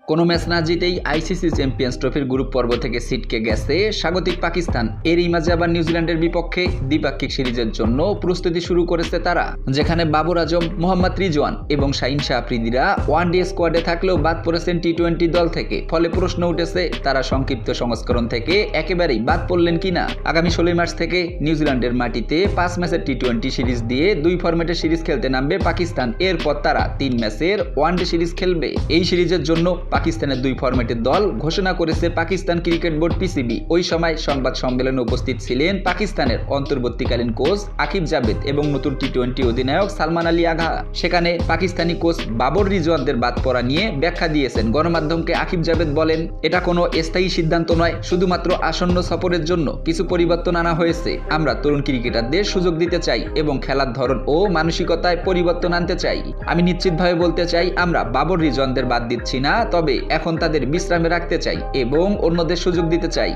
কোনো ম্যাচ না জিতেই ICC champions ট্রফির গ্রুপ পর্ব থেকে ছিটকে গেছে স্বাগতিক পাকিস্তান। এরই মাঝে আবার নিউজিল্যান্ডের বিপক্ষে দ্বিপাক্ষিক সিরিজের জন্য প্রস্তুতি শুরু করেছে তারা, যেখানে বাবর আজম, মোহাম্মদ রিজওয়ান এবং শাহিন শাহ আফ্রিদিরা ওয়ানডে স্কোয়াডে থাকলেও বাদ পড়েছেন টি-20 দল থেকে। ফলে প্রশ্ন উঠেছে, তারা সংক্ষিপ্ত সংস্করণ থেকে একেবারেই বাদ পড়লেন কিনা। আগামী 16 মার্চ থেকে নিউজিল্যান্ডের মাটিতে 5 ম্যাচের টি-20 সিরিজ দিয়ে 2 ফরম্যাটের সিরিজ খেলতে নামবে পাকিস্তান। এরপর তারা 3 ম্যাচের ওয়ানডে সিরিজ খেলবে। এই সিরিজের জন্য পাকিস্তানের 2 ফরম্যাটের দল ঘোষণা করেছে পাকিস্তান ক্রিকেট বোর্ড পিসিবি। ওই সময় সংবাদ সম্মেলনে উপস্থিত ছিলেন পাকিস্তানের অন্তর্বর্তীকালীন কোচ আকিব জাভেদ এবং নতুন টি-20 অধিনায়ক সালমান আলী আগা। সেখানে পাকিস্তানি কোচ বাবর রিজওয়ানদের বাদ পড়া নিয়ে ব্যাখ্যা দিয়েছেন। গণমাধ্যমকে আকিব জাভেদ বলেন, এটা কোনো স্থায়ী সিদ্ধান্ত নয়, শুধুমাত্র আসন্ন সফরের জন্য কিছু পরিবর্তন আনা হয়েছে। আমরা তরুণ ক্রিকেটারদের সুযোগ দিতে চাই এবং খেলার ধরন ও মানসিকতায় পরিবর্তন আনতে চাই। আমি নিশ্চিতভাবে বলতে চাই, আমরা বাবর রিজওয়ানদের বাদ দিচ্ছি না, তবে এখন তাদের বিশ্রামে রাখতে চাই এবং অন্যদের সুযোগ দিতে চাই।